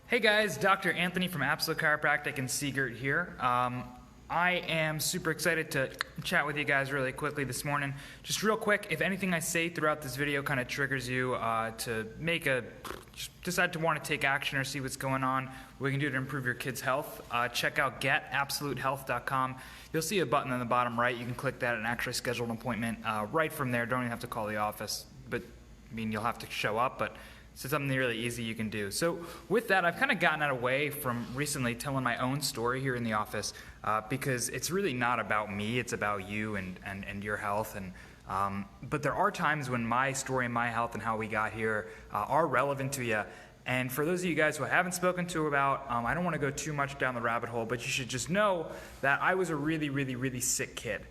Hey guys, Dr. Anthony from Absolute Chiropractic in Seagirt here. I am super excited to chat with you guys really quickly this morning. Just real quick, if anything I say throughout this video kind of triggers you to decide to want to take action or see what's going on, what we can do to improve your kids' health, check out getabsolutehealth.com. You'll see a button on the bottom right. You can click that and actually schedule an appointment right from there. Don't even have to call the office, but I mean, you'll have to show up, but it's something really easy you can do. So with that, I've kind of gotten away from recently telling my own story here in the office because it's really not about me, it's about you and your health. But there are times when my story and my health and how we got here are relevant to you. And for those of you guys who I haven't spoken to about, I don't want to go too much down the rabbit hole, but you should just know that I was a really, really, really sick kid.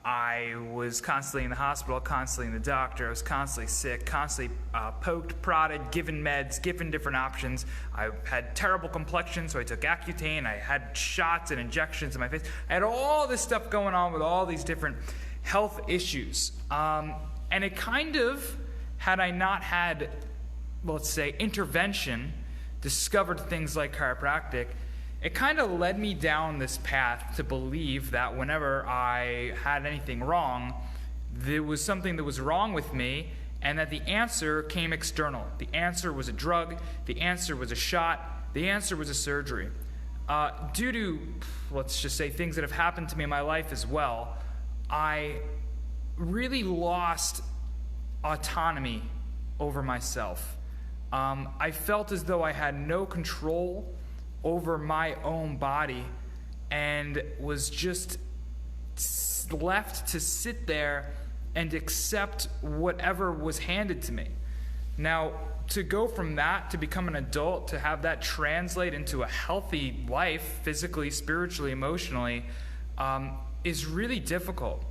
I was constantly in the hospital, constantly in the doctor. I was constantly sick, constantly poked, prodded, given meds, given different options. I had terrible complexion, so I took Accutane. I had shots and injections in my face. I had all this stuff going on with all these different health issues. And it kind of, had I not had, let's say, intervention, discovered things like chiropractic, it kind of led me down this path to believe that whenever I had anything wrong, there was something that was wrong with me, and that the answer came external. The answer was a drug, the answer was a shot, the answer was a surgery. Due to, let's just say, things that have happened to me in my life as well, I really lost autonomy over myself. I felt as though I had no control over my own body and was just left to sit there and accept whatever was handed to me. Now, to go from that to become an adult, to have that translate into a healthy life, physically, spiritually, emotionally, is really difficult.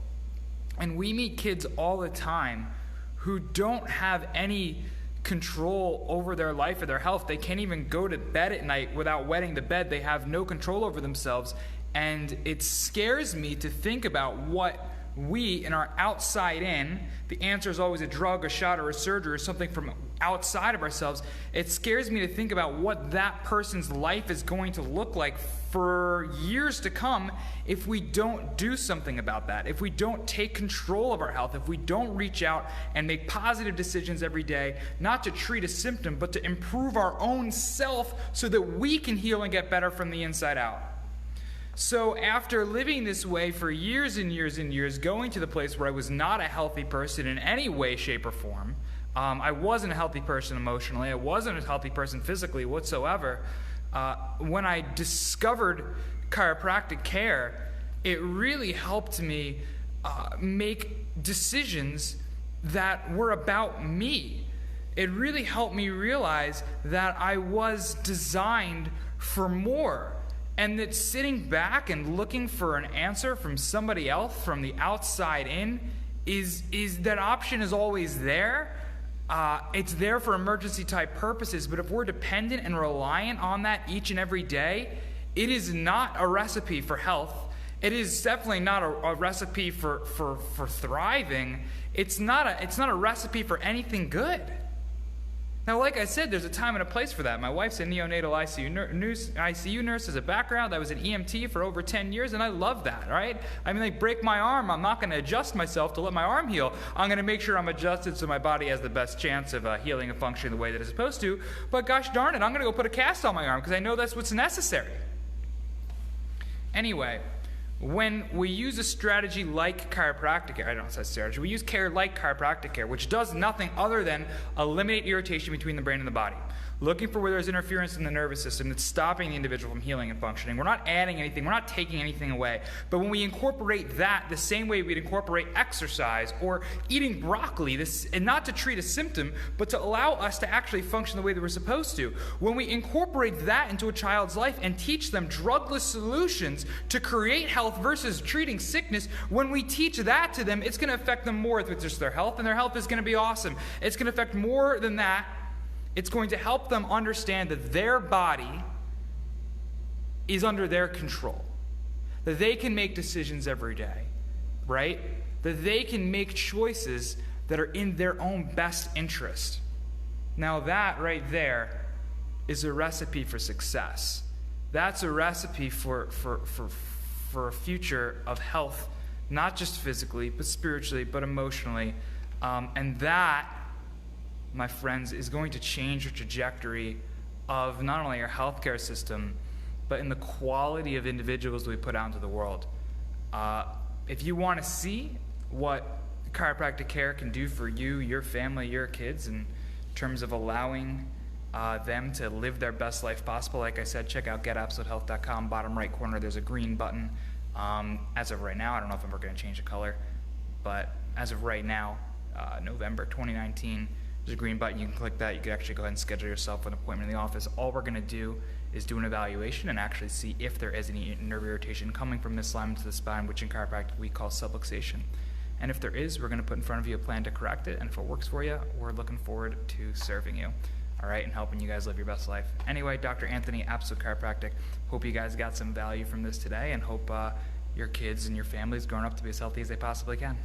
And we meet kids all the time who don't have any control over their life or their health. They can't even go to bed at night without wetting the bed. They have no control over themselves. And it scares me to think about what we, in our outside in, the answer is always a drug, a shot, or a surgery, or something from outside of ourselves. It scares me to think about what that person's life is going to look like for years to come if we don't do something about that, if we don't take control of our health, if we don't reach out and make positive decisions every day, not to treat a symptom, but to improve our own self so that we can heal and get better from the inside out. So after living this way for years and years and years, going to the place where I was not a healthy person in any way, shape, or form, I wasn't a healthy person emotionally, I wasn't a healthy person physically whatsoever, when I discovered chiropractic care, it really helped me make decisions that were about me. It really helped me realize that I was designed for more. And that sitting back and looking for an answer from somebody else, from the outside in, is that option is always there. It's there for emergency type purposes, but if we're dependent and reliant on that each and every day, it is not a recipe for health. It is definitely not a recipe for thriving. It's not a recipe for anything good. Now, like I said, there's a time and a place for that. My wife's a neonatal ICU nurse as a background. I was an EMT for over 10 years, and I love that, right? I mean, like, break my arm, I'm not going to adjust myself to let my arm heal. I'm going to make sure I'm adjusted so my body has the best chance of healing and functioning the way that it's supposed to. But gosh darn it, I'm going to go put a cast on my arm because I know that's what's necessary. Anyway, when we use a strategy like chiropractic care, I don't know if that's strategy, we use care like chiropractic care, which does nothing other than eliminate irritation between the brain and the body. Looking for where there's interference in the nervous system that's stopping the individual from healing and functioning. We're not adding anything, we're not taking anything away. But when we incorporate that the same way we'd incorporate exercise or eating broccoli, and not to treat a symptom, but to allow us to actually function the way that we're supposed to. When we incorporate that into a child's life and teach them drugless solutions to create health versus treating sickness, when we teach that to them, it's going to affect them more with just their health, and their health is going to be awesome. It's going to affect more than that. It's going to help them understand that their body is under their control, that they can make decisions every day, right? That they can make choices that are in their own best interest. Now that right there is a recipe for success. That's a recipe for a future of health, not just physically, but spiritually, but emotionally. And that, my friends, is going to change the trajectory of not only our healthcare system, but in the quality of individuals we put out into the world. If you want to see what chiropractic care can do for you, your family, your kids, in terms of allowing them to live their best life possible, like I said, check out getabsolutehealth.com. Bottom right corner, there's a green button. As of right now, I don't know if I'm ever going to change the color, but as of right now, November 2019, there's a green button. You can click that. You can actually go ahead and schedule yourself an appointment in the office. All we're going to do is do an evaluation and actually see if there is any nerve irritation coming from misalignment to the spine, which in chiropractic we call subluxation. And if there is, we're going to put in front of you a plan to correct it. And if it works for you, we're looking forward to serving you. All right, and helping you guys live your best life. Anyway, Dr. Anthony, Absolute Chiropractic. Hope you guys got some value from this today, and hope your kids and your families growing up to be as healthy as they possibly can.